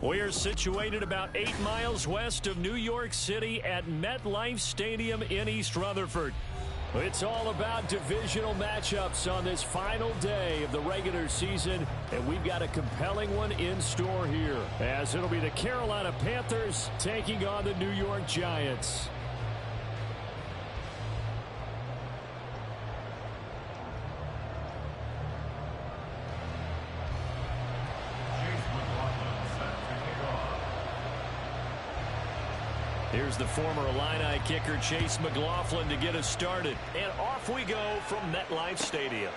We are situated about 8 miles west of New York City at MetLife Stadium in East Rutherford. It's all about divisional matchups on this final day of the regular season, and we've got a compelling one in store here, as it'll be the Carolina Panthers taking on the New York Giants. Here's the former Illini kicker Chase McLaughlin to get us started. And off we go from MetLife Stadium.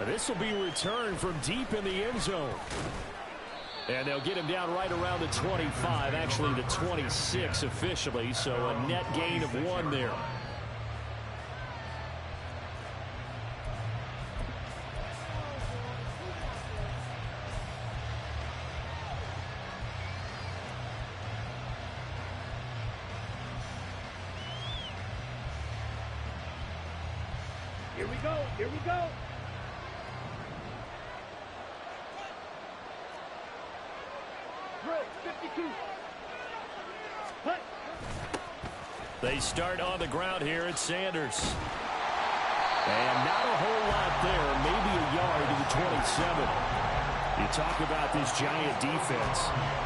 This will be returned from deep in the end zone. And they'll get him down right around the 25, actually the 26 officially, so a net gain of 1 there. Here we go. Here we go. Throw, 52. Hut. They start on the ground here at Sanders. And not a whole lot there, maybe a yard to the 27. You talk about this Giant defense.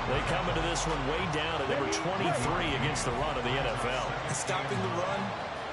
They come into this one way down at number 23 against the run of the NFL. Stopping the run,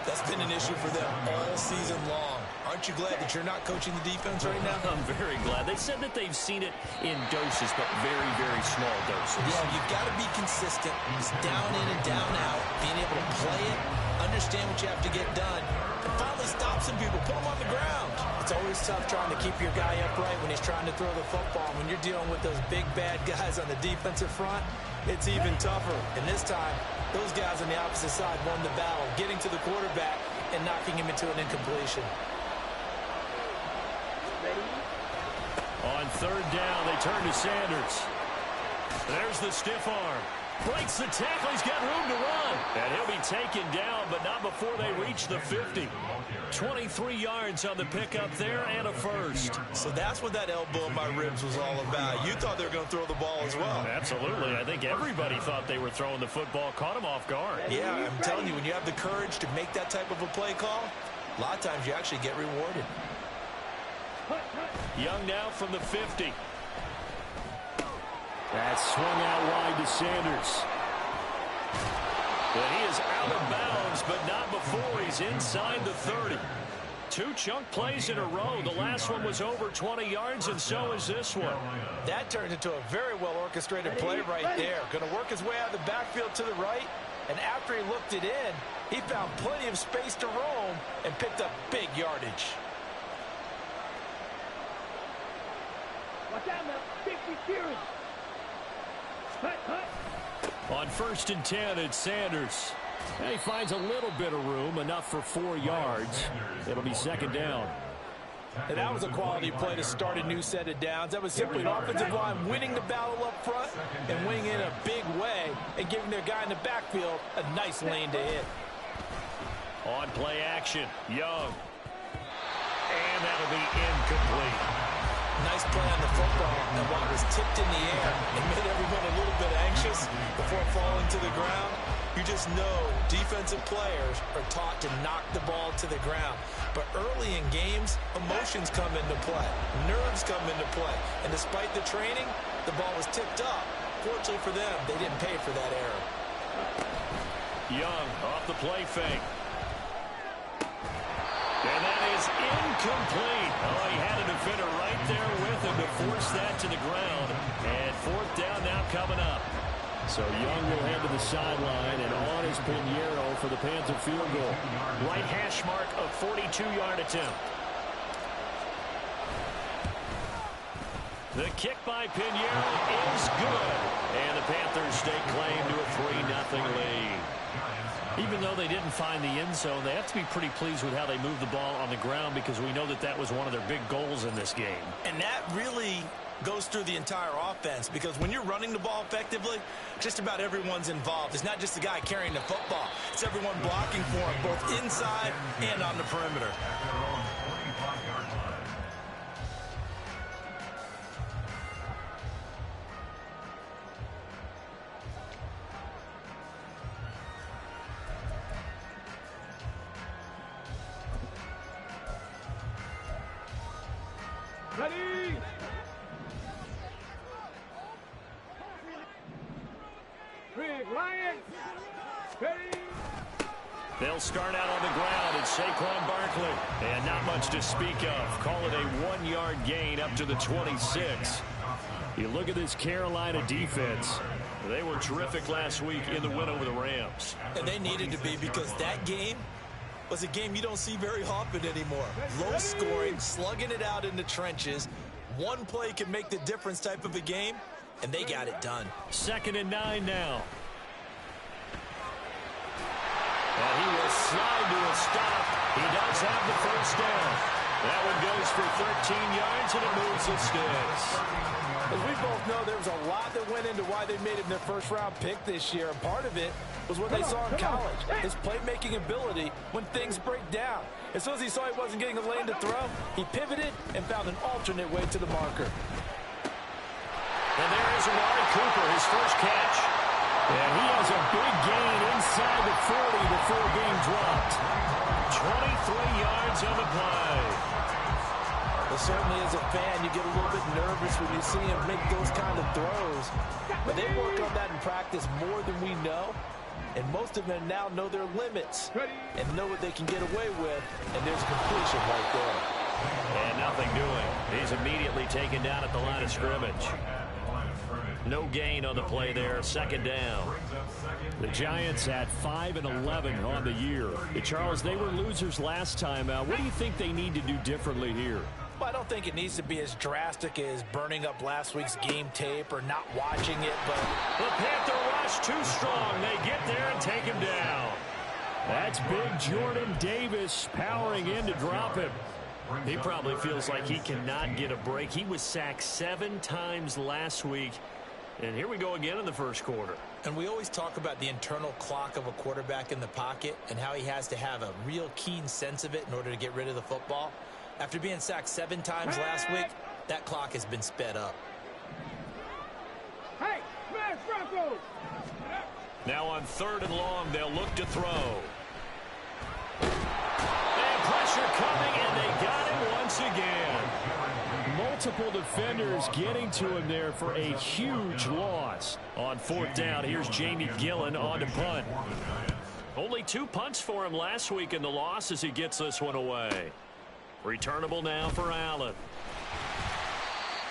that's been an issue for them all season long. Aren't you glad that you're not coaching the defense right now? I'm very glad. They said that they've seen it in doses, but very, very small doses. Yeah, you've got to be consistent. It's down in and down out. Being able to play it, understand what you have to get done, and finally stop some people, put them on the ground. It's always tough trying to keep your guy upright when he's trying to throw the football. When you're dealing with those big, bad guys on the defensive front, it's even tougher. And this time, those guys on the opposite side won the battle, getting to the quarterback and knocking him into an incompletion. On third down, they turn to Sanders. There's the stiff arm. Breaks the tackle. He's got room to run. And he'll be taken down, but not before they reach the 50. 23 yards on the pickup there and a first. So that's what that elbow in my ribs was all about. You thought they were going to throw the ball as well. Absolutely. I think everybody thought they were throwing the football. Caught him off guard. Yeah, I'm telling you, when you have the courage to make that type of a play call, a lot of times you actually get rewarded. Young now from the 50. That's swung out wide to Sanders. But he is out of bounds, but not before he's inside the 30. 2 chunk plays in a row. The last one was over 20 yards, and so is this one. That turned into a very well-orchestrated play right there. Going to work his way out of the backfield to the right, and after he looked it in, he found plenty of space to roam and picked up big yardage. Watch out now. 50 series. On 1st and 10, it's Sanders. And he finds a little bit of room, enough for 4 yards. It'll be 2nd down. And that was a quality play to start a new set of downs. That was simply an offensive line winning the battle up front and winning in a big way and giving their guy in the backfield a nice lane to hit. On play action, Young. And that'll be incomplete. Nice play on the football, and while it was tipped in the air, it made everyone a little bit anxious before falling to the ground. You just know defensive players are taught to knock the ball to the ground. But early in games, emotions come into play. Nerves come into play. And despite the training, the ball was tipped up. Fortunately for them, they didn't pay for that error. Young off the play fake. And that is incomplete. Oh, he had a defender right there with him to force that to the ground. And 4th down now coming up. So Young will head to the sideline, and on is Pinheiro for the Panther field goal. Right hash mark of 42-yard attempt. The kick by Pinheiro is good. And the Panthers stake claim to a 3-0 lead. Even though they didn't find the end zone, they have to be pretty pleased with how they moved the ball on the ground, because we know that that was one of their big goals in this game. And that really goes through the entire offense, because when you're running the ball effectively, just about everyone's involved. It's not just the guy carrying the football. It's everyone blocking for him, both inside and on the perimeter. Ready. Big Lion. Ready. They'll start out on the ground at Saquon Barkley. And not much to speak of. Call it a 1-yard gain up to the 26. You look at this Carolina defense. They were terrific last week in the win over the Rams. And they needed to be, because that game was a game you don't see very often anymore. Low scoring, slugging it out in the trenches. One play can make the difference type of a game, and they got it done. 2nd and 9 now. And he will slide to a stop. He does have the first down. That one goes for 13 yards, and it moves the sticks. As we both know, there was a lot that went into why they made him their first-round pick this year. And part of it was what they saw in college, his playmaking ability when things break down. As soon as he saw he wasn't getting a lane to throw, he pivoted and found an alternate way to the marker. And there is Amari Cooper, his first catch. And he has a big gain inside the 40 before being dropped. 23 yards on the play. Well, certainly as a fan, you get a little bit nervous when you see him make those kind of throws. But they work on that in practice more than we know. And most of them now know their limits and know what they can get away with. And there's a completion right there. And nothing doing. He's immediately taken down at the line of scrimmage. No gain on the play there. 2nd down. The Giants at 5-11 on the year. Charles, they were losers last time out. What do you think they need to do differently here? Well, I don't think it needs to be as drastic as burning up last week's game tape or not watching it, but the Panther rush too strong. They get there and take him down. That's big Jordan Davis powering in to drop him. He probably feels like he cannot get a break. He was sacked 7 times last week. And here we go again in the first quarter. And we always talk about the internal clock of a quarterback in the pocket and how he has to have a real keen sense of it in order to get rid of the football. After being sacked 7 times last week, that clock has been sped up. Hey, smash Broncos! Now on 3rd and long, they'll look to throw. And pressure coming, and they got him once again. Multiple defenders getting to him there for a huge loss. On 4th down, here's Jamie Gillen on to punt. Only 2 punts for him last week in the loss as he gets this one away. Returnable now for Allen.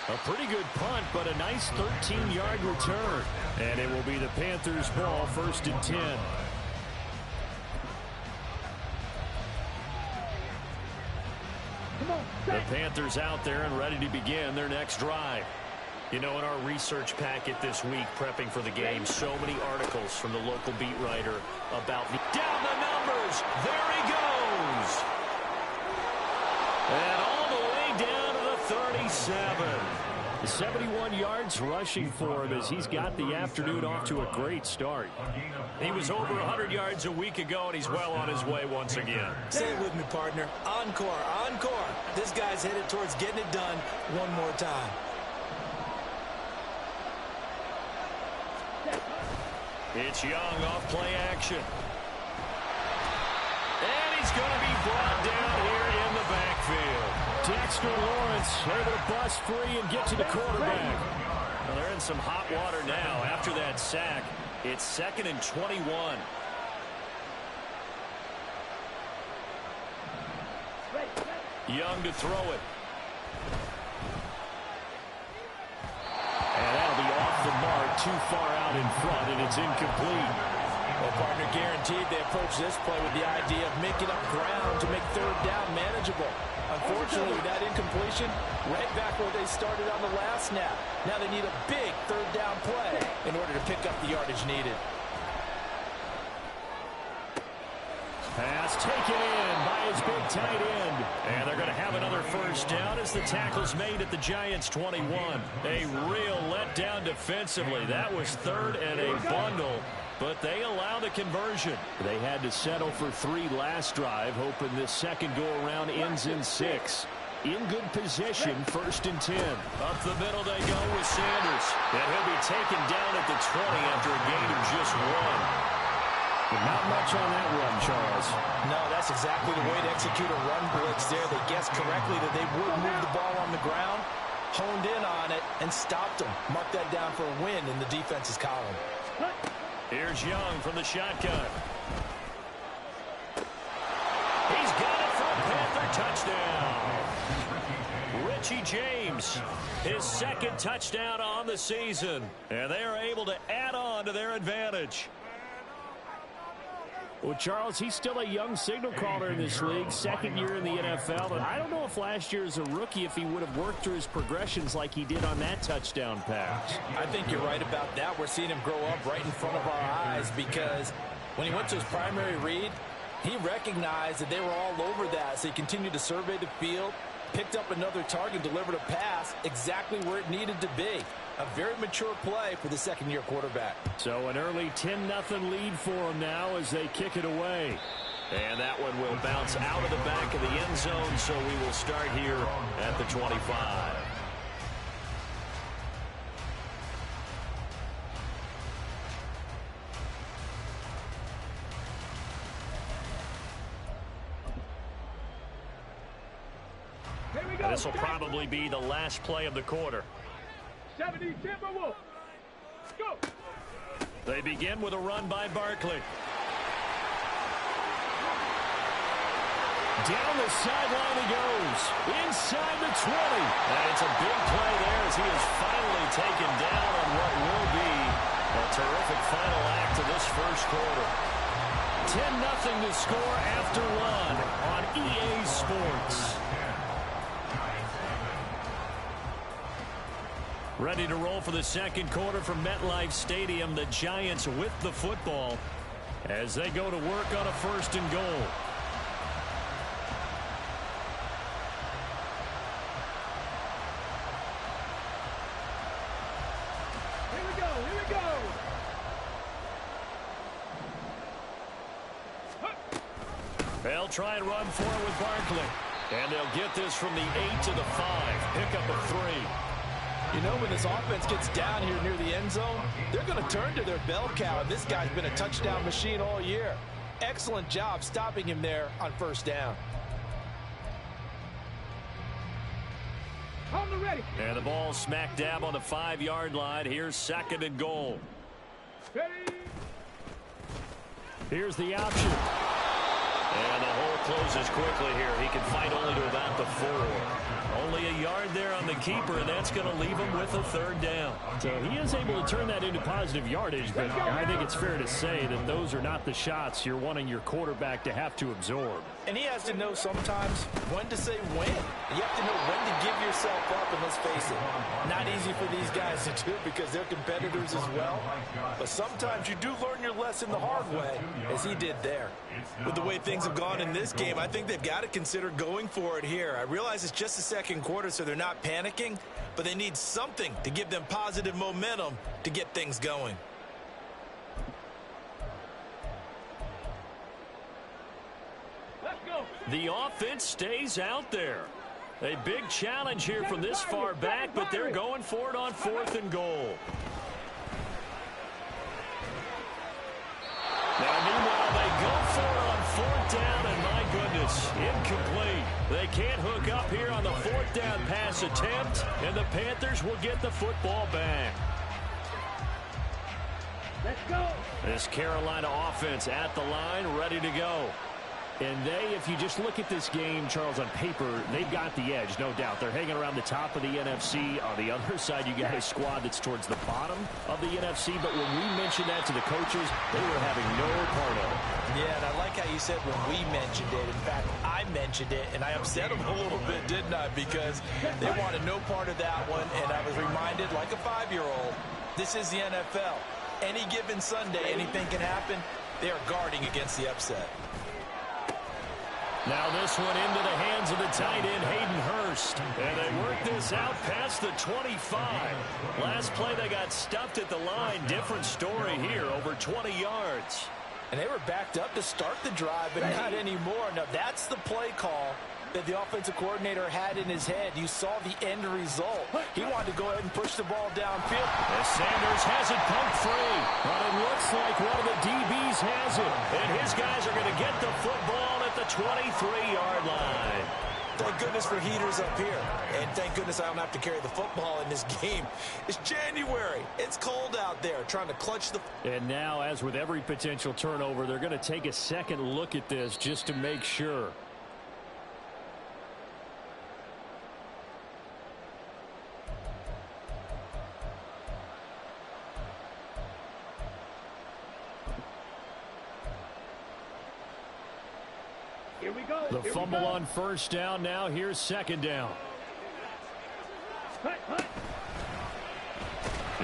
A pretty good punt, but a nice 13-yard return. And it will be the Panthers' ball, 1st and 10. The Panthers out there and ready to begin their next drive. You know, in our research packet this week, prepping for the game, so many articles from the local beat writer about down the numbers. There he goes. And all the way down to the 37. 71 yards rushing for him as he's got the afternoon off to a great start. He was over 100 yards a week ago, and he's well on his way once again. Say it with me, partner. Encore, encore. This guy's headed towards getting it done one more time. It's Young off play action. And he's going to be brought down here in the backfield. Dexter Lawrence able to bust free and get to the quarterback. Well, they're in some hot water now after that sack. It's 2nd and 21. Young to throw it. And that'll be off the mark, too far out in front, and it's incomplete. well, partner, guaranteed they approach this play with the idea of making up ground to make 3rd down manageable. Unfortunately, with that incompletion, right back where they started on the last snap. Now they need a big 3rd down play in order to pick up the yardage needed. Pass taken in by his big tight end. And they're going to have another first down as the tackle's made at the Giants' 21. A real letdown defensively. That was 3rd and a bundle, but they allow the conversion. They had to settle for 3 last drive, hoping this second go-around ends in 6. In good position, 1st and 10. Up the middle they go with Sanders. And he'll be taken down at the 20 after a gain of just 1. Not much on that run, Charles. No, that's exactly the way to execute a run blitz there. They guessed correctly that they would move the ball on the ground, honed in on it, and stopped them. Mark that down for a win in the defense's column. Here's Young from the shotgun. He's got it for a Panther touchdown. Richie James, his second touchdown on the season. And they are able to add on to their advantage. Well, Charles, he's still a young signal caller in this league, second year in the NFL. And I don't know if last year as a rookie, if he would have worked through his progressions like he did on that touchdown pass. I think you're right about that. We're seeing him grow up right in front of our eyes because when he went to his primary read, he recognized that they were all over that. So he continued to survey the field, picked up another target, delivered a pass exactly where it needed to be. A very mature play for the second-year quarterback. So an early 10-0 lead for them now as they kick it away. And that one will bounce out of the back of the end zone, so we will start here at the 25. And this will probably be the last play of the quarter. 70 Timberwolves. Go. They begin with a run by Barkley. Down the sideline he goes. Inside the 20. And it's a big play there as he is finally taken down on what will be a terrific final act of this first quarter. 10-0 to score after one on EA Sports. Ready to roll for the second quarter from MetLife Stadium. The Giants with the football as they go to work on a first and goal. Here we go. Here we go. They'll try and run forward with Barkley. And they'll get this from the 8 to the 5. Pick up a 3. You know, when this offense gets down here near the end zone, they're going to turn to their bell cow. And this guy's been a touchdown machine all year. Excellent job stopping him there on first down. On the ready. And the ball smack dab on the 5-yard line. Here's second and goal. Ready. Here's the option. And the hole closes quickly here. He can fight only to about the 4. Only a yard there on the keeper, and that's going to leave him with a third down. So he is able to turn that into positive yardage, but I think it's fair to say that those are not the shots you're wanting your quarterback to have to absorb. And he has to know sometimes when to say when. You have to know when to give yourself up, and let's face it, not easy for these guys to do because they're competitors as well. But sometimes you do learn your lesson the hard way, as he did there. With the way things have gone in this game, I think they've got to consider going for it here. I realize it's just the second quarter, so they're not panicking, but they need something to give them positive momentum to get things going. Let's go. The offense stays out there. A big challenge here from this far back, but they're going for it on 4th and goal. Now, meanwhile, they go for it on 4th down, and my goodness, incomplete. They can't hook up here on the 4th down pass attempt, and the Panthers will get the football back. Let's go. This Carolina offense at the line, ready to go. And if you just look at this game, Charles, on paper, they've got the edge, no doubt. They're hanging around the top of the NFC. On the other side, you got a squad that's towards the bottom of the NFC. But when we mentioned that to the coaches, they were having no part of it. Yeah, and I like how you said when we mentioned it. In fact, I mentioned it, and I upset them a little bit, didn't I? Because they wanted no part of that one, and I was reminded, like a 5-year-old, this is the NFL. Any given Sunday, anything can happen. They are guarding against the upset. Now this one into the hands of the tight end, Hayden Hurst. And they work this out past the 25. Last play, they got stuffed at the line. Different story here, over 20 yards. And they were backed up to start the drive, but not anymore. Now, that's the play call that the offensive coordinator had in his head. You saw the end result. He wanted to go ahead and push the ball downfield. As Sanders has it pumped free, but it looks like one of the DBs has it. And his guys are going to get the football at the 23-yard line. Thank goodness for heaters up here. And thank goodness I don't have to carry the football in this game. It's January. It's cold out there, trying to clutch the... And now, as with every potential turnover, they're going to take a second look at this just to make sure. Here we go. The fumble on first down. Now here's second down. The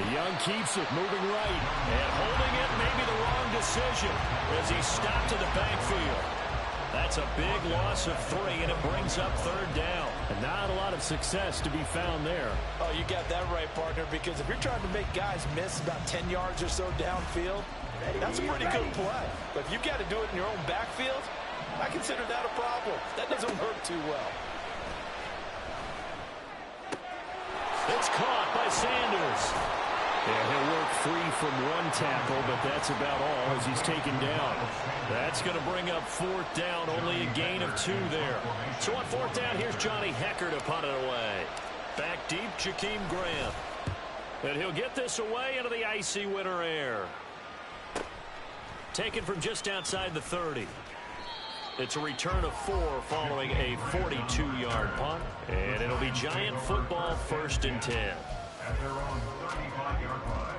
Young keeps it, moving right, and holding it, maybe the wrong decision as he stopped in the backfield. That's a big loss of 3, and it brings up third down. And not a lot of success to be found there. Oh, you got that right, partner, because if you're trying to make guys miss about 10 yards or so downfield, that's a pretty good play. But if you've got to do it in your own backfield, I consider that a problem. That doesn't work too well. It's caught by Sanders. Yeah, he'll work free from one tackle, but that's about all as he's taken down. That's going to bring up fourth down, only a gain of 2 there. So on fourth down, here's Johnny Hecker to punt it away. Back deep, Jakeem Graham. And he'll get this away into the icy winter air. Taken from just outside the 30. It's a return of 4 following a 42-yard punt. And it'll be Giant football, 1st and 10. At their own 35-yard line.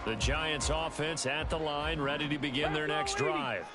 The Giants offense at the line, ready to begin their next drive.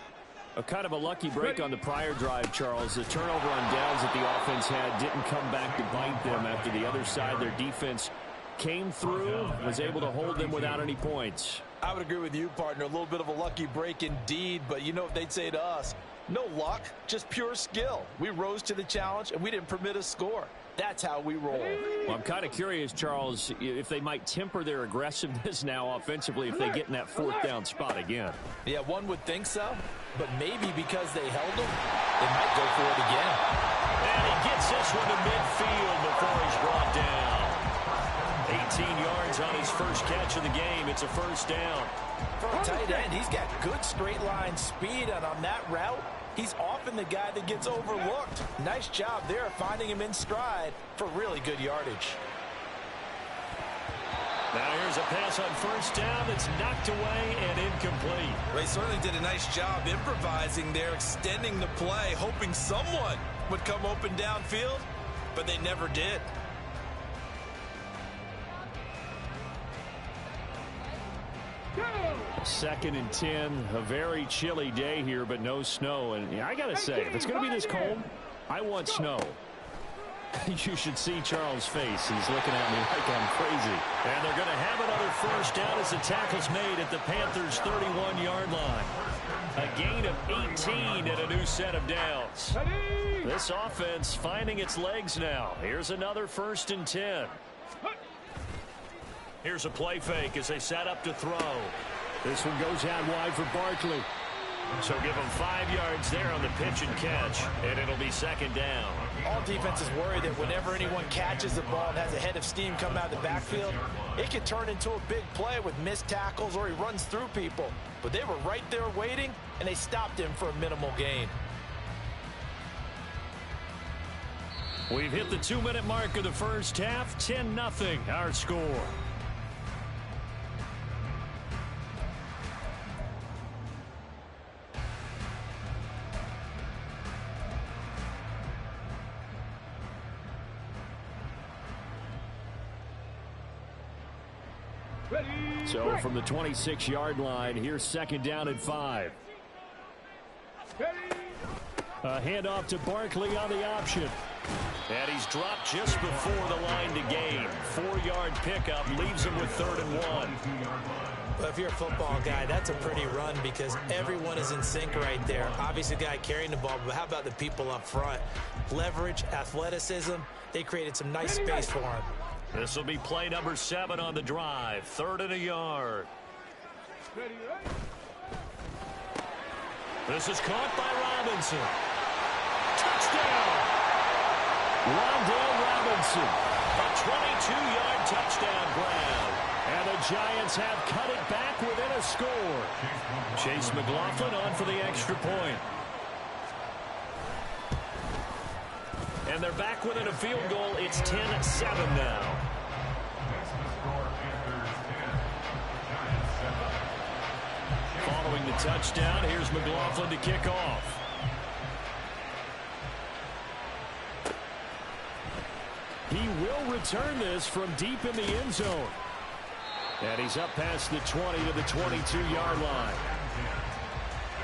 A kind of a lucky break on the prior drive, Charles. The turnover on downs that the offense had didn't come back to bite them after the other side. Their defense came through, was able to hold them without any points. I would agree with you, partner. A little bit of a lucky break indeed, but you know what they'd say to us? No luck, just pure skill. We rose to the challenge, and we didn't permit a score. That's how we roll. Well, I'm kind of curious, Charles, if they might temper their aggressiveness now offensively if they get in that fourth down spot again. Yeah, one would think so, but maybe because they held them, they might go for it again. And he gets this one to midfield before he's brought down. 18 yards on his first catch of the game. It's a first down. For a tight end, he's got good straight line speed, and on that route, he's often the guy that gets overlooked. Nice job there finding him in stride for really good yardage. Now here's a pass on first down that's knocked away and incomplete. They certainly did a nice job improvising there, extending the play, hoping someone would come open downfield, but they never did. Second and 10, a very chilly day here, but no snow. And I got to say, if it's going to be this cold, I want snow. You should see Charles' face. He's looking at me like I'm crazy. And they're going to have another first down as the tackle's made at the Panthers' 31-yard line. A gain of 18 and a new set of downs. This offense finding its legs now. Here's another 1st and 10. Here's a play fake as they set up to throw. This one goes out wide for Barkley. So give them 5 yards there on the pitch and catch, and it'll be second down. All defenses worry that whenever anyone catches the ball and has a head of steam come out of the backfield, it can turn into a big play with missed tackles or he runs through people. But they were right there waiting, and they stopped him for a minimal gain. We've hit the 2-minute mark of the first half. 10-0 our score. So from the 26-yard line, here's second down and 5. A handoff to Barkley on the option. And he's dropped just before the line to gain. 4-yard pickup leaves him with 3rd and 1. Well, if you're a football guy, that's a pretty run because everyone is in sync right there. Obviously, the guy carrying the ball, but how about the people up front? Leverage, athleticism, they created some nice space for him. This will be play number 7 on the drive. 3rd and a yard. This is caught by Robinson. Touchdown! Wandale Robinson. A 22-yard touchdown grab. And the Giants have cut it back within a score. Chase McLaughlin on for the extra point. And they're back within a field goal. It's 10-7 now. Following the touchdown, here's McLaughlin to kick off. He will return this from deep in the end zone. And he's up past the 20 to the 22-yard line.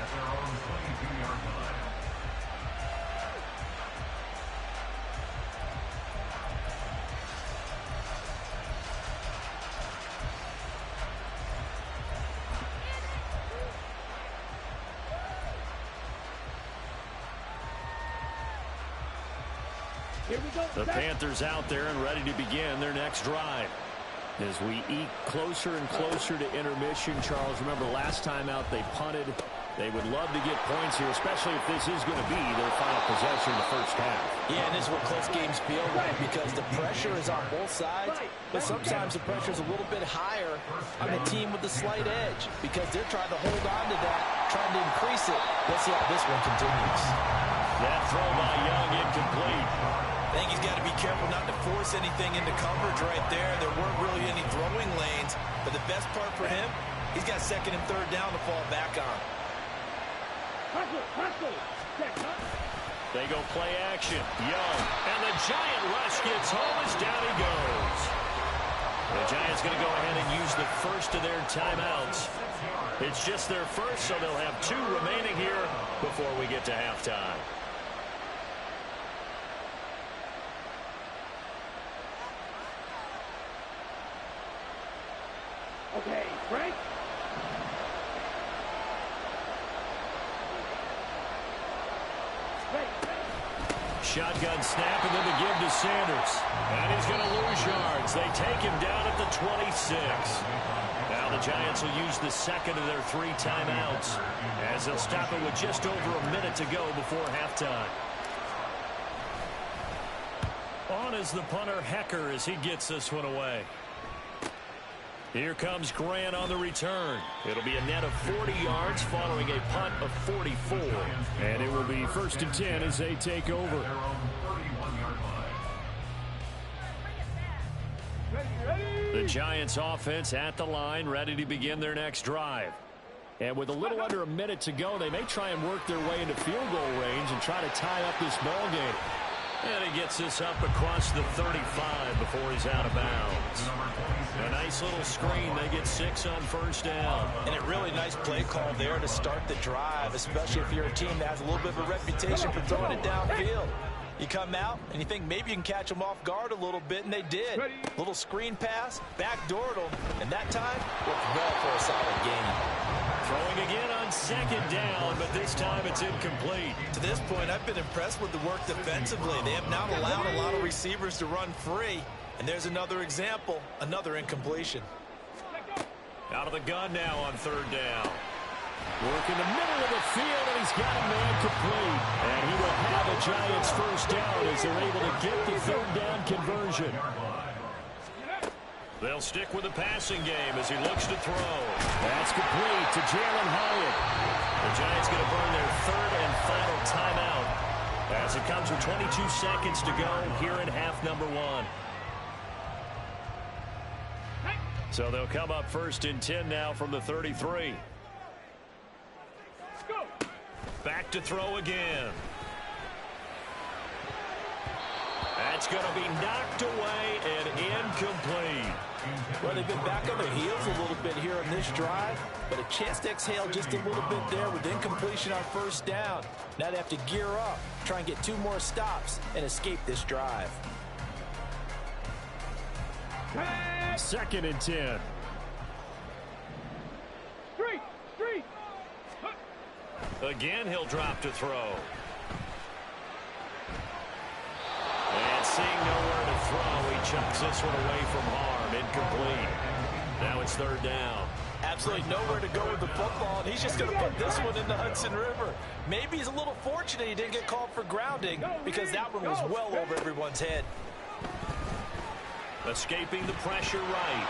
At their own 22-yard line. Here we go. The Panthers out there and ready to begin their next drive. As we eke closer and closer to intermission, Charles, remember last time out they punted. They would love to get points here, especially if this is going to be their final possession in the first half. Yeah, and this is what close games feel like because the pressure is on both sides, but sometimes the pressure is a little bit higher on the team with the slight edge because they're trying to hold on to that, trying to increase it. Let's see how this one continues. That throw by Young incomplete. I think he's got to be careful not to force anything into coverage right there. There weren't really any throwing lanes, but the best part for him, he's got 2nd and 3rd down to fall back on. They go play action. Young. And the Giant rush gets home as down he goes. The Giants going to go ahead and use the first of their timeouts. It's just their first, so they'll have 2 remaining here before we get to halftime. Okay, Frank. Shotgun snap and then the give to Sanders. And he's going to lose yards. They take him down at the 26. Now the Giants will use the 2nd of their 3 timeouts as they'll stop it with just over a minute to go before halftime. On is the punter Hecker as he gets this one away. Here comes Grant on the return. It'll be a net of 40 yards following a punt of 44. And it will be 1st and 10 as they take over. The Giants offense at the line, ready to begin their next drive. And with a little under a minute to go, they may try and work their way into field goal range and try to tie up this ball game. And he gets this up across the 35 before he's out of bounds. A nice little screen. They get 6 on 1st down. And a really nice play call there to start the drive, especially if you're a team that has a little bit of a reputation for throwing it downfield. You come out and you think maybe you can catch them off guard a little bit, and they did. Little screen pass, backdoored them, and that time worked well for a solid gain. Throwing again on 2nd down, but this time it's incomplete. To this point, I've been impressed with the work defensively. They have not allowed a lot of receivers to run free. And there's another example, another incompletion. Out of the gun now on 3rd down. Work in the middle of the field, and he's got a man complete. And he will have a Giants 1st down as they're able to get the 3rd down conversion. They'll stick with the passing game as he looks to throw. That's complete to Jalen Hyatt. The Giants going to burn their 3rd and final timeout as it comes with 22 seconds to go here in half number 1. So they'll come up 1st and 10 now from the 33. Back to throw again. That's going to be knocked away and incomplete. Well, they've been back on their heels a little bit here on this drive, but a chance to exhale just a little bit there with incompletion on 1st down. Now they have to gear up, try and get 2 more stops, and escape this drive. 2nd and 10. Again, he'll drop to throw. And seeing nowhere to throw, he chucks this one away from harm. Incomplete. Now it's third down. Absolutely nowhere to go with the football, and he's just going to put this one in the Hudson River. Maybe he's a little fortunate he didn't get called for grounding because that one was well over everyone's head. Escaping the pressure right.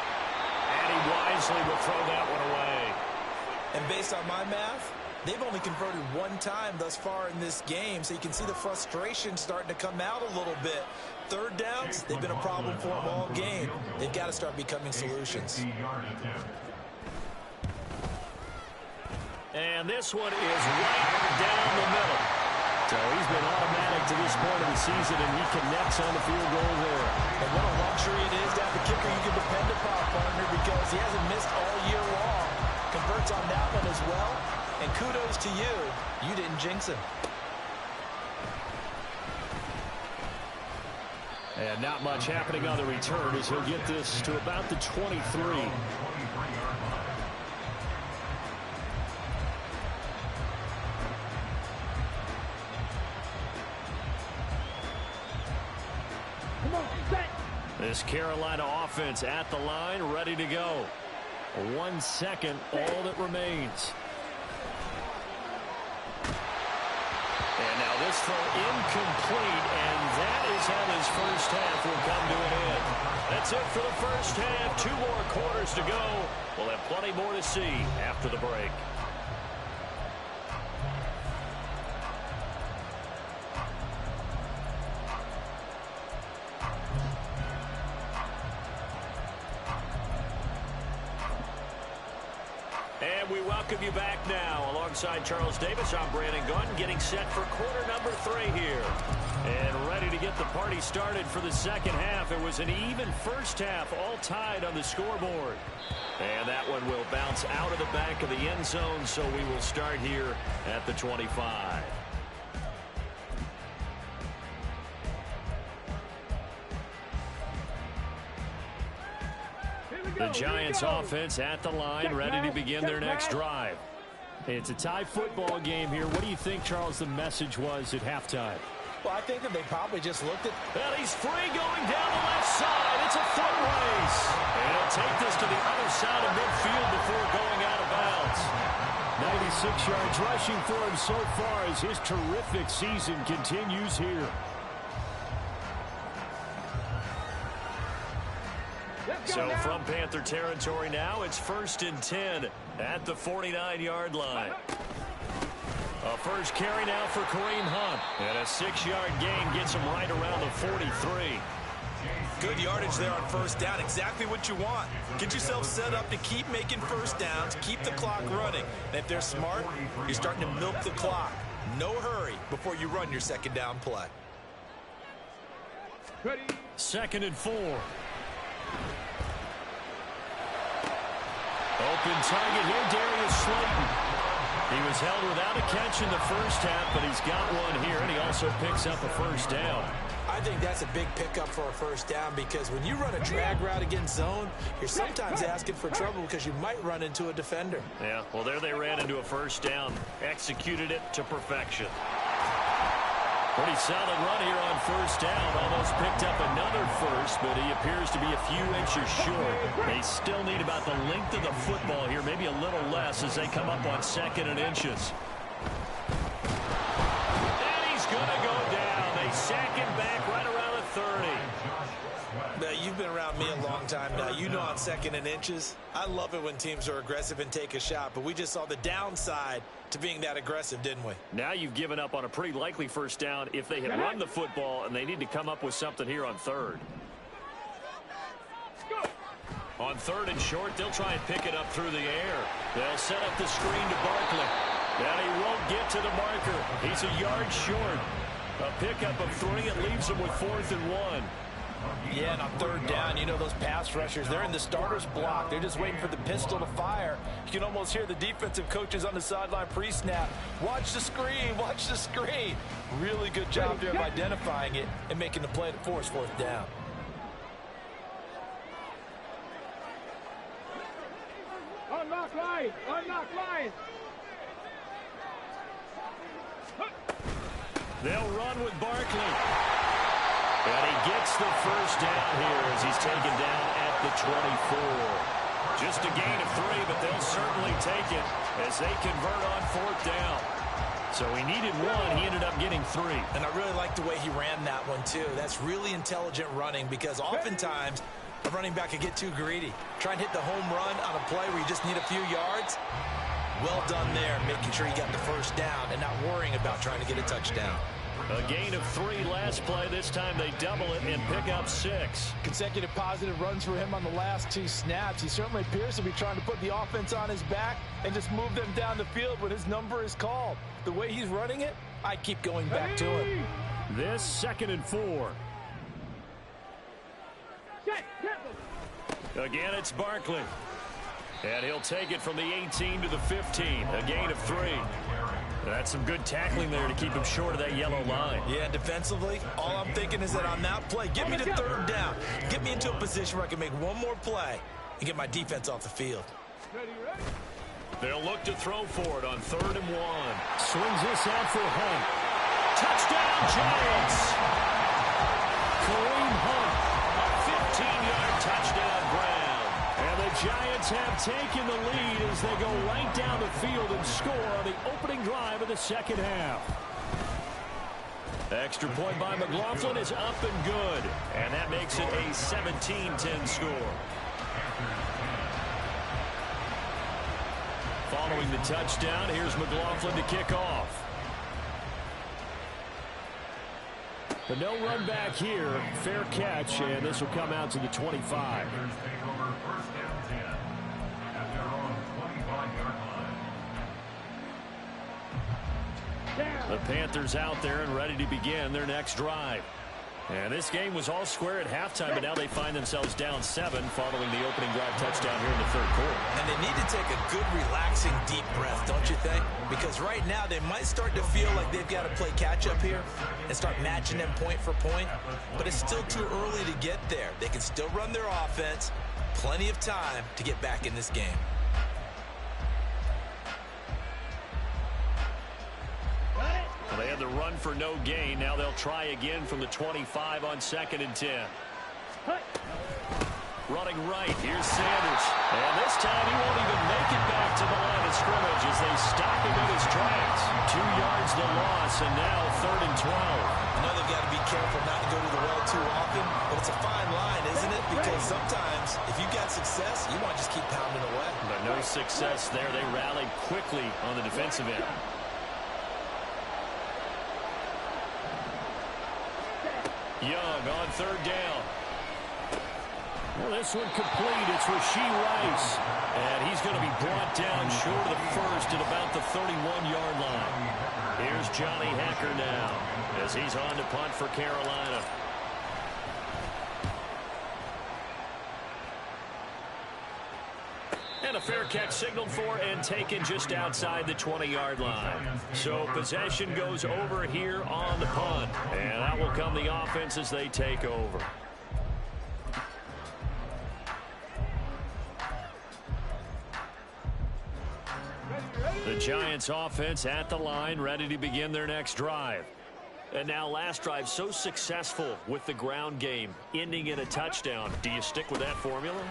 And he wisely will throw that one away. And based on my math, they've only converted one time thus far in this game, so you can see the frustration starting to come out a little bit. Third downs, they've been a problem for them all game. They've got to start becoming solutions. And this one is right down the middle. So he's been automatic to this point of the season, and he connects on the field goal there. And what a luxury it is to have a kicker you can depend upon, partner, because he hasn't missed all year long. Converts on that one as well. And kudos to you. You didn't jinx him. And not much happening on the return as he'll get this to about the 23. This Carolina offense at the line, ready to go. 1 second, all that remains. And now this throw incomplete, and that is how this first half will come to an end. That's it for the first half. 2 more quarters to go. We'll have plenty more to see after the break. And we welcome you back now. Alongside Charles Davis, I'm Brandon Gunn, getting set for quarter number 3 here. And ready to get the party started for the second half. It was an even first half, all tied on the scoreboard. And that one will bounce out of the back of the end zone, so we will start here at the 25. The Giants offense at the line, ready to begin their next drive. It's a tie football game here. What do you think, Charles, the message was at halftime? Well, I think that they probably just looked at... And he's free going down the left side. It's a foot race. And he'll take this to the other side of midfield before going out of bounds. 96 yards rushing for him so far as his terrific season continues here. So from Panther territory now, it's 1st and 10 at the 49-yard line. A first carry now for Kareem Hunt. And a 6-yard gain gets him right around the 43. Good yardage there on first down. Exactly what you want. Get yourself set up to keep making first downs, keep the clock running. And if they're smart, you're starting to milk the clock. No hurry before you run your second down play. 2nd and 4. Open target here, Darius Slayton. He was held without a catch in the first half, but he's got one here, and he also picks up a first down. I think that's a big pickup for a first down because when you run a drag route against zone, you're sometimes asking for trouble because you might run into a defender. Yeah, well, there they ran into a first down. Executed it to perfection. Pretty solid run here on first down. Almost picked up another first, but he appears to be a few inches short. They still need about the length of the football here, maybe a little less as they come up on 2nd and inches. And he's going to go down. They sack him back right around the 30. Now, you've been around me a long time now. You know on 2nd and inches, I love it when teams are aggressive and take a shot, but we just saw the downside to being that aggressive, didn't we? Now you've given up on a pretty likely first down if they had run the football, and they need to come up with something here on 3rd. On 3rd and short, they'll try and pick it up through the air. They'll set up the screen to Barkley. And he won't get to the marker. He's a yard short. A pickup of 3. It leaves him with 4th and 1. Yeah, and on 3rd down, you know those pass rushers, they're in the starter's block. They're just waiting for the pistol to fire. You can almost hear the defensive coaches on the sideline pre-snap. Watch the screen, watch the screen. Really good job there of identifying it and making the play to force 4th down. Unlock line! Unlock line! They'll run with Barkley. And he gets the first down here as he's taken down at the 24. Just a gain of 3, but they'll certainly take it as they convert on 4th down. So he needed 1. He ended up getting 3. And I really like the way he ran that one, too. That's really intelligent running because oftentimes a running back can get too greedy. Try and hit the home run on a play where you just need a few yards. Well done there, making sure you got the first down and not worrying about trying to get a touchdown. A gain of 3 last play. This time they double it and pick up 6. Consecutive positive runs for him on the last 2 snaps. He certainly appears to be trying to put the offense on his back and just move them down the field when his number is called. The way he's running it, I keep going back to him. This 2nd and 4. Again, it's Barkley. And he'll take it from the 18 to the 15. A gain of 3. That's some good tackling there to keep him short of that yellow line. Yeah, defensively, all I'm thinking is that on that play, get me to 3rd down. Get me into a position where I can make one more play and get my defense off the field. They'll look to throw for it on 3rd and 1. Swings this out for Hunt. Touchdown, Giants! Kareem Hunt, a 15-yard touchdown ground. And the Giants have taken the lead as they go right down the field and score on the opening drive of the 2nd half. Extra point by McLaughlin is up and good. And that makes it a 17-10 score. Following the touchdown, here's McLaughlin to kick off. The no run back here, fair catch, and this will come out to the 25. The Panthers out there and ready to begin their next drive. And this game was all square at halftime, but now they find themselves down 7 following the opening drive touchdown here in the 3rd quarter. And they need to take a good, relaxing, deep breath, don't you think? Because right now they might start to feel like they've got to play catch-up here and start matching them point for point. But it's still too early to get there. They can still run their offense. Plenty of time to get back in this game. Well, they had the run for no gain. Now they'll try again from the 25 on 2nd and 10. Running right, here's Sanders. And this time he won't even make it back to the line of scrimmage as they stop him in his tracks. 2 yards the loss, and now 3rd and 12. I know they've got to be careful not to go to the well too often, but it's a fine line, isn't it? Because sometimes if you got success, you want to just keep pounding away. But no success there. They rallied quickly on the defensive end. Young on 3rd down. Well, this one complete. It's Rashee Rice. And he's going to be brought down short of the first at about the 31-yard line. Here's Johnny Hecker now as he's on to punt for Carolina. And a fair catch signaled for and taken just outside the 20-yard line. So possession goes over here on the punt. And that will come the offense as they take over. The Giants offense at the line, ready to begin their next drive. And now last drive so successful with the ground game, ending in a touchdown. Do you stick with that formula?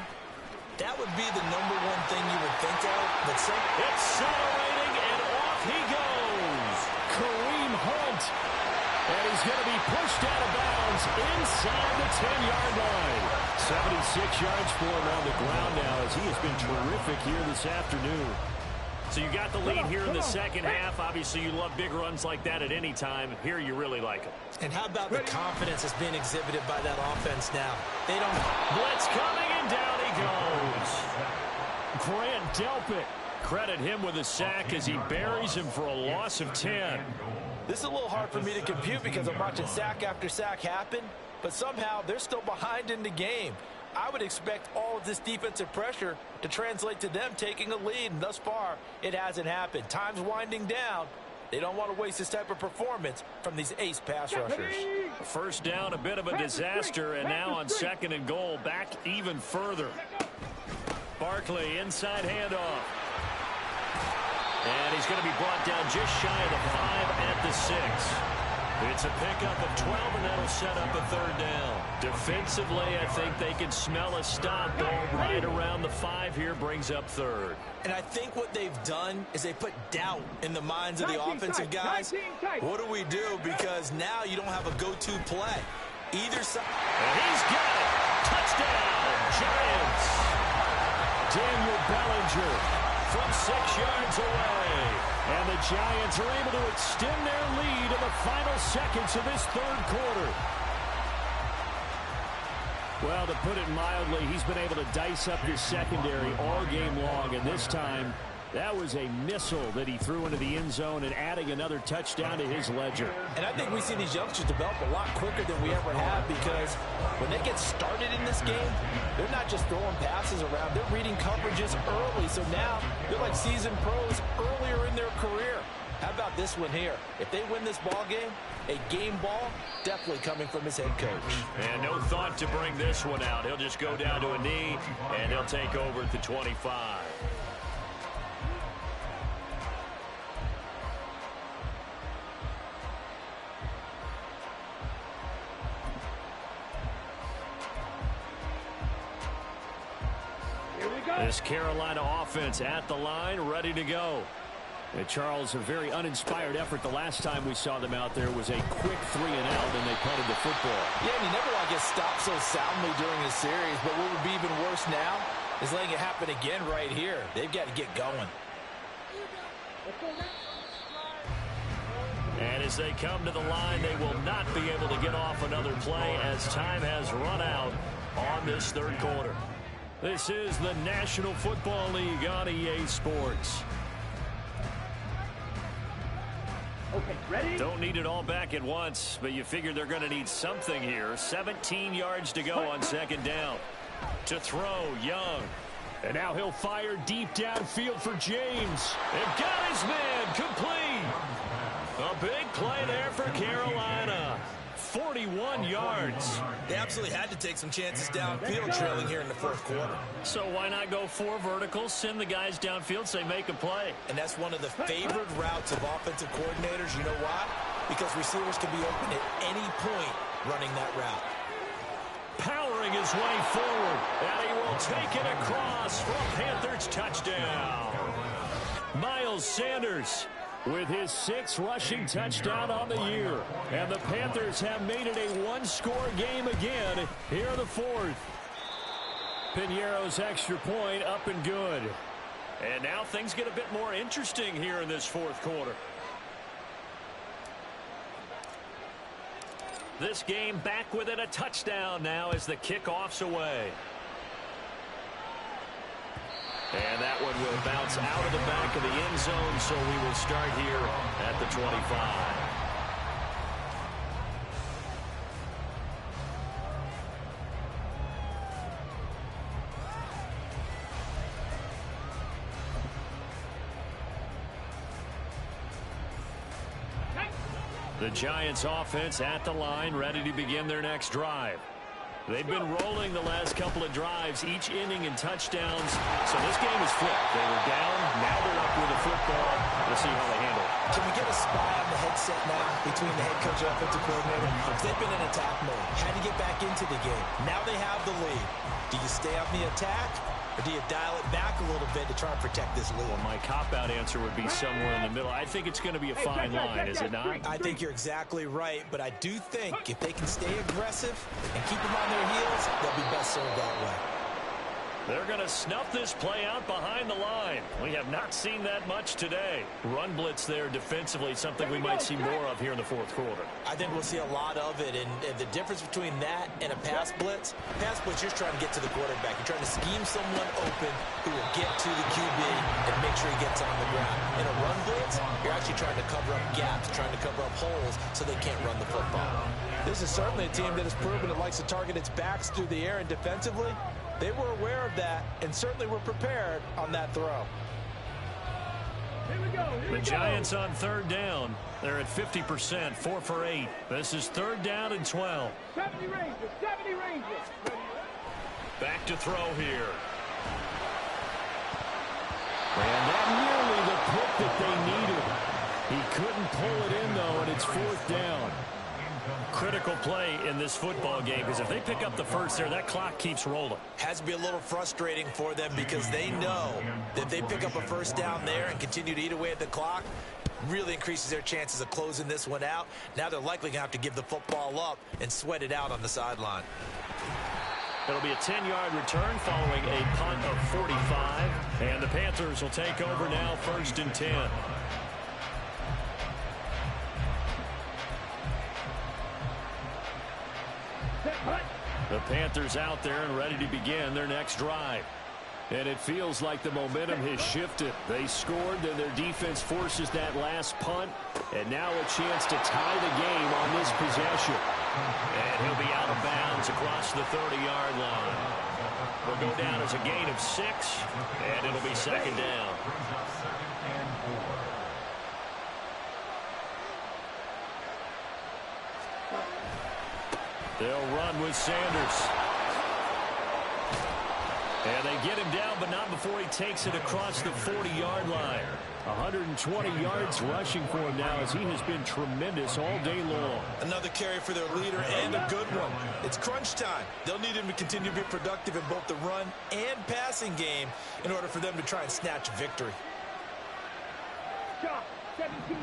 That would be the number one thing you would think of. But accelerating, and off he goes. Kareem Hunt. And he's going to be pushed out of bounds inside the 10-yard line. 76 yards for him on the ground now as he has been terrific here this afternoon. So you got the lead here in the 2nd half. Obviously, you love big runs like that at any time. Here you really like them. And how about the confidence that's being exhibited by that offense now? They don't... Blitz coming, and down he goes. Grant Delpit. Credit him with a sack as he buries him for a loss of 10. This is a little hard for me to compute because I'm watching sack after sack happen, but somehow they're still behind in the game. I would expect all of this defensive pressure to translate to them taking a lead, and thus far, it hasn't happened. Time's winding down. They don't want to waste this type of performance from these ace pass rushers. First down, a bit of a disaster, and now on 2nd and goal, back even further. Barkley, inside handoff. And he's going to be brought down just shy of the 5 at the 6. It's a pickup of 12, and that'll set up a third down. Defensively, I think they can smell a stop. Ball right around the 5 here brings up third. And I think what they've done is they put doubt in the minds of the offensive guys. What do we do? Because now you don't have a go-to play. Either side. And he's got it. Touchdown, Giants. Daniel Bellinger from 6 yards away. And the Giants are able to extend their lead in the final seconds of this third quarter. Well, to put it mildly, he's been able to dice up his secondary all game long. And this time, that was a missile that he threw into the end zone and adding another touchdown to his ledger. And I think we see these youngsters develop a lot quicker than we ever have, because when they get started in this game, they're not just throwing passes around. They're reading coverages early. So now they're like seasoned pros earlier in their career. How about this one here? If they win this ball game, a game ball, definitely coming from his head coach. And no thought to bring this one out. He'll just go down to a knee, and he'll take over at the 25. This Carolina offense at the line, ready to go. And Charles, a very uninspired effort the last time we saw them out there was a quick 3-and-out, and they punted the football. Yeah, and you never want to get stopped so soundly during a series, but what would be even worse now is letting it happen again right here. They've got to get going. And as they come to the line, they will not be able to get off another play as time has run out on this third quarter. This is the National Football League on EA Sports. Okay, ready? Don't need it all back at once, but you figure they're going to need something here. 17 yards to go on second down. To throw, Young. And now he'll fire deep downfield for James. And got his man complete. A big play there for Carolina. 41 yards. They absolutely had to take some chances downfield trailing here in the fourth quarter. So why not go 4 verticals, send the guys downfield, say make a play? And that's one of the favored routes of offensive coordinators. You know why? Because receivers can be open at any point running that route. Powering his way forward, and he will take it across for a Panthers touchdown. Miles Sanders with his 6th rushing touchdown on the year. And the Panthers have made it a 1-score game again here in the fourth. Piñeiro's extra point up and good. And now things get a bit more interesting here in this fourth quarter. This game back within a touchdown now as the kickoff's away. And that one will bounce out of the back of the end zone, so we will start here at the 25. The Giants offense at the line, ready to begin their next drive. They've been rolling the last couple of drives, each inning in touchdowns. So this game is flipped. They were down, now they're up with the football. We'll see how they handle it. Can we get a spy on the headset now between the head coach and offensive coordinator? Because they've been in attack mode. Had to get back into the game. Now they have the lead. Do you stay on the attack, or do you dial it back a little bit to try and protect this lead? Well, my cop-out answer would be somewhere in the middle. I think it's going to be a fine line, is it not? I think you're exactly right, but I do think if they can stay aggressive and keep them on their heels, they'll be best served that way. They're going to snuff this play out behind the line. We have not seen that much today. Run blitz there defensively, something we might see more of here in the fourth quarter. I think we'll see a lot of it, and the difference between that and a pass blitz, you're just trying to get to the quarterback. You're trying to scheme someone open who will get to the QB and make sure he gets on the ground. In a run blitz, you're actually trying to cover up gaps, trying to cover up holes so they can't run the football. This is certainly a team that has proven it likes to target its backs through the air, and defensively, they were aware of that and certainly were prepared on that throw. The Giants on third down. They're at 50%, 4 for 8. This is third down and 12. 70 Rangers, 70 Rangers. Back to throw here. And that nearly the pick that they needed. He couldn't pull it in, though, and it's 4th down. Critical play in this football game, because if they pick up the first there, that clock keeps rolling. Has to be a little frustrating for them because they know that if they pick up a first down there and continue to eat away at the clock, really increases their chances of closing this one out. Now they're likely going to have to give the football up and sweat it out on the sideline. It'll be a 10-yard return following a punt of 45. And the Panthers will take over now, 1st and 10. The Panthers out there and ready to begin their next drive. And it feels like the momentum has shifted. They scored, then their defense forces that last punt. And now a chance to tie the game on this possession. And he'll be out of bounds across the 30-yard line. Will go down as a gain of 6, and it'll be 2nd down. They'll run with Sanders. And they get him down, but not before he takes it across the 40-yard line. 120 yards rushing for him now, as he has been tremendous all day long. Another carry for their leader, and a good one. It's crunch time. They'll need him to continue to be productive in both the run and passing game in order for them to try and snatch victory. Shot, 17.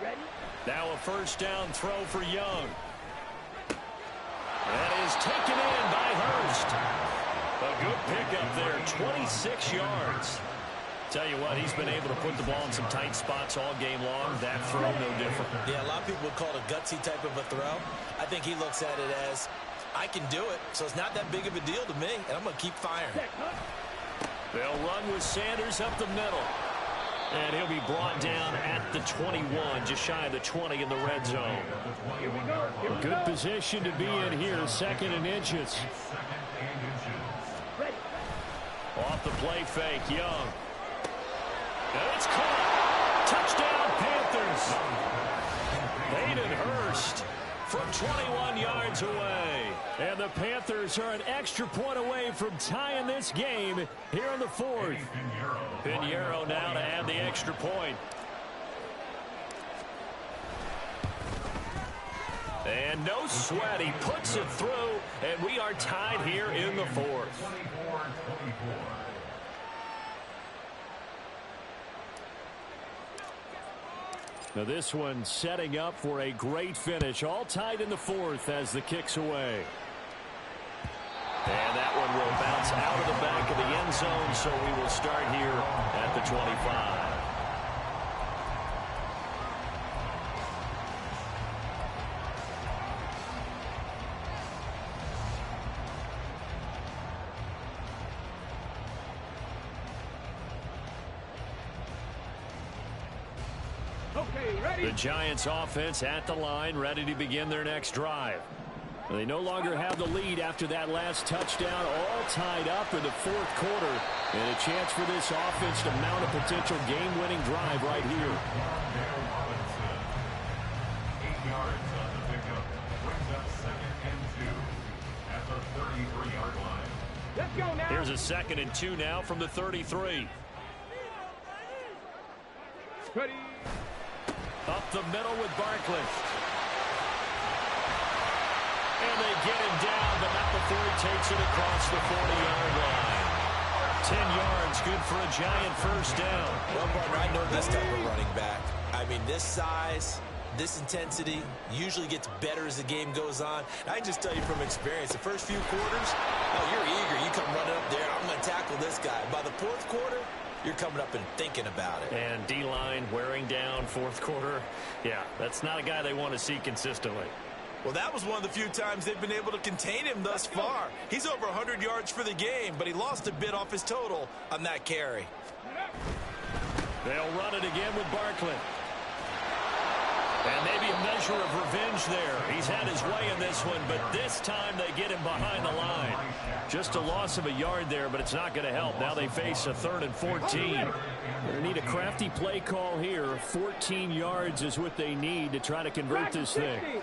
Ready? Now a first down throw for Young. That is taken in by Hurst. A good pickup there, 26 yards. Tell you what, he's been able to put the ball in some tight spots all game long. That throw, no different. Yeah, a lot of people would call it a gutsy type of a throw. I think he looks at it as, I can do it, so it's not that big of a deal to me, and I'm going to keep firing. They'll run with Sanders up the middle. And he'll be brought down at the 21, just shy of the 20 in the red zone. A good position to be in here, 2nd and inches. Off the play fake, Young. And it's caught. Touchdown, Panthers. Hayden Hurst from 21 yards away. And the Panthers are an extra point away from tying this game here in the 4th. Pinheiro now to add the extra point. And no sweat. He puts it through, and we are tied here in the 4th. Now this one setting up for a great finish. All tied in the 4th as the kick's away. And that one will bounce out of the back of the end zone, so we will start here at the 25. Okay, ready? The Giants offense at the line, ready to begin their next drive. They no longer have the lead after that last touchdown, all tied up in the 4th quarter. And a chance for this offense to mount a potential game-winning drive right here. 8 yards on the pickup. Brings up 2nd and 2 at the 33-yard line. Let's go now. Here's a 2nd and 2 now from the 33. Ready? Up the middle with Barkley. And they get him down, but not before he takes it across the 40-yard line. 10 yards, good for a Giant first down. Well, partner, I know this type of running back. I mean, this size, this intensity usually gets better as the game goes on. I can just tell you from experience, the first few quarters, oh, you're eager. You come running up there, I'm going to tackle this guy. By the 4th quarter, you're coming up and thinking about it. And D-line wearing down 4th quarter. Yeah, that's not a guy they want to see consistently. Well, that was one of the few times they've been able to contain him thus far. He's over 100 yards for the game, but he lost a bit off his total on that carry. They'll run it again with Barkley. And maybe a measure of revenge there. He's had his way in this one, but this time they get him behind the line. Just a loss of a yard there, but it's not going to help. Now they face a 3rd and 14. They need a crafty play call here. 14 yards is what they need to try to convert this thing.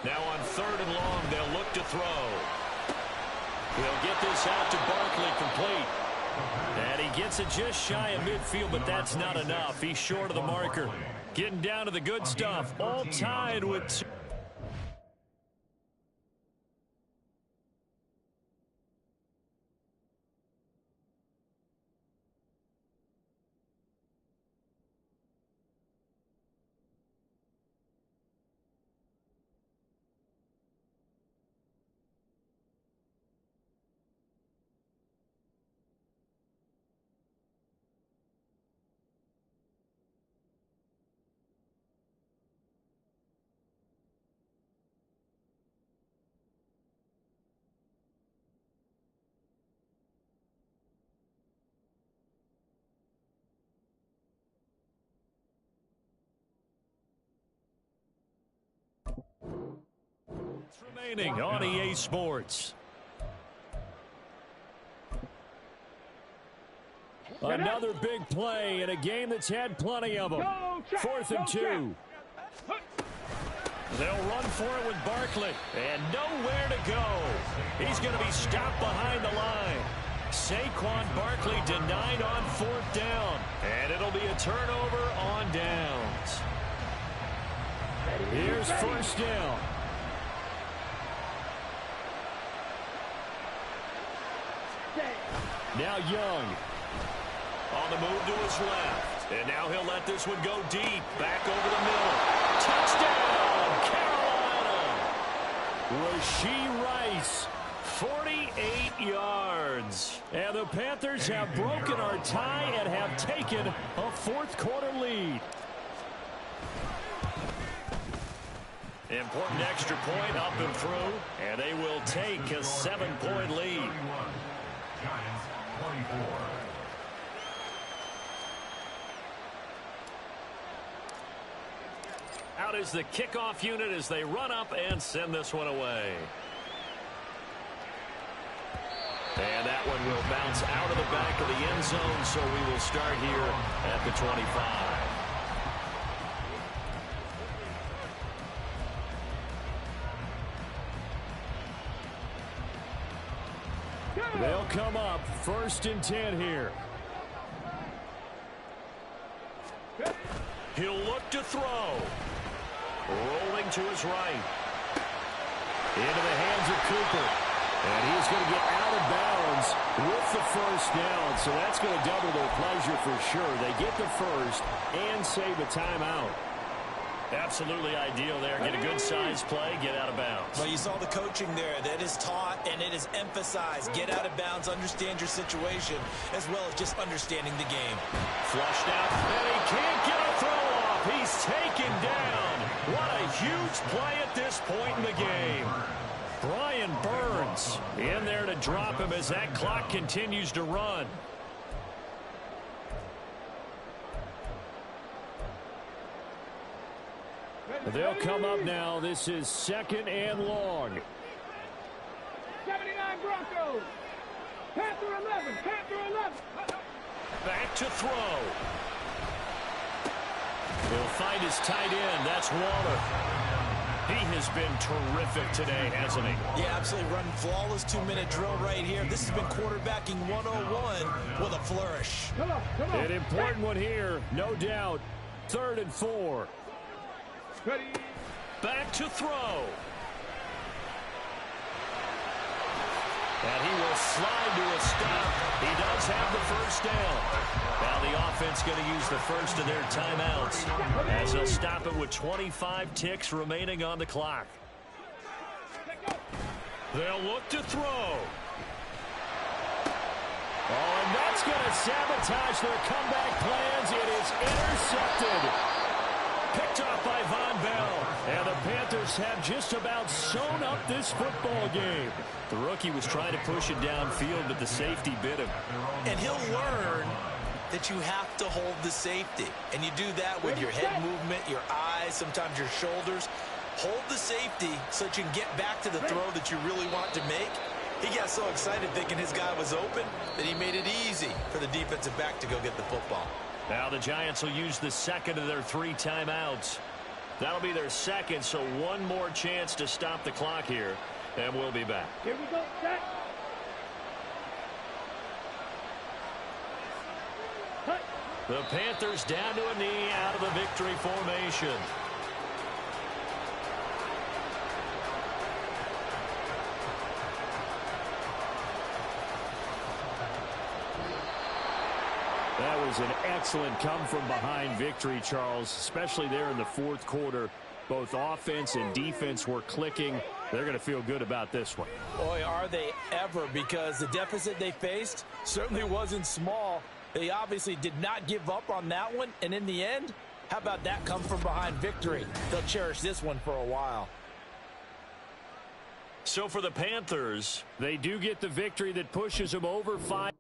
Now on 3rd and long, they'll look to throw. He'll get this out to Barkley, complete. And he gets it just shy of midfield, but that's not enough. He's short of the marker. Getting down to the good stuff. All tied with two. Remaining on EA Sports. Another big play in a game that's had plenty of them. 4th and 2. They'll run for it with Barkley. And nowhere to go. He's going to be stopped behind the line. Saquon Barkley denied on 4th down. And it'll be a turnover on downs. Here's 1st down. Now Young on the move to his left. And now he'll let this one go deep. Back over the middle. Touchdown, Carolina. Rashee Rice, 48 yards. And the Panthers have broken our tie and have taken a 4th quarter lead. Important extra point up and through. And they will take a 7-point lead. Giants 24. Out is the kickoff unit as they run up and send this one away. And that one will bounce out of the back of the end zone, so we will start here at the 25. They'll come up 1st and 10 here. He'll look to throw. Rolling to his right. Into the hands of Cooper. And he's going to get out of bounds with the 1st down. So that's going to double their pleasure for sure. They get the 1st and save a timeout. Absolutely ideal there. Get a good size play, get out of bounds. Well, you saw the coaching there. That is taught and it is emphasized. Get out of bounds, understand your situation, as well as just understanding the game. Flushed out, and he can't get a throw off. He's taken down. What a huge play at this point in the game. Brian Burns in there to drop him as that clock continues to run. They'll come up now. This is 2nd and long. 79 Broncos. Panther 11. Panther 11. Back to throw. He'll find his tight end. That's Waller. He has been terrific today, hasn't he? Yeah, absolutely. Running flawless 2-minute drill right here. This has been quarterbacking 101 with a flourish. Come on. An important one here, no doubt. 3rd and 4. Ready. Back to throw. And he will slide to a stop. He does have the 1st down. Now the offense going to use the first of their timeouts as they'll stop it with 25 ticks remaining on the clock. They'll look to throw. Oh, and that's going to sabotage their comeback plans. It is intercepted. Picked off by Von Bell. And the Panthers have just about sewn up this football game. The rookie was trying to push it downfield, but the safety bit him. And he'll learn that you have to hold the safety. And you do that with your head movement, your eyes, sometimes your shoulders. Hold the safety so that you can get back to the throw that you really want to make. He got so excited thinking his guy was open that he made it easy for the defensive back to go get the football. Now the Giants will use the 2nd of their 3 timeouts. That'll be their 2nd, so one more chance to stop the clock here, and we'll be back. Here we go, set. The Panthers down to a knee out of the victory formation. That was an excellent come-from-behind victory, Charles, especially there in the fourth quarter. Both offense and defense were clicking. They're going to feel good about this one. Boy, are they ever, because the deficit they faced certainly wasn't small. They obviously did not give up on that one, and in the end, how about that come-from-behind victory? They'll cherish this one for a while. So for the Panthers, they do get the victory that pushes them over 5.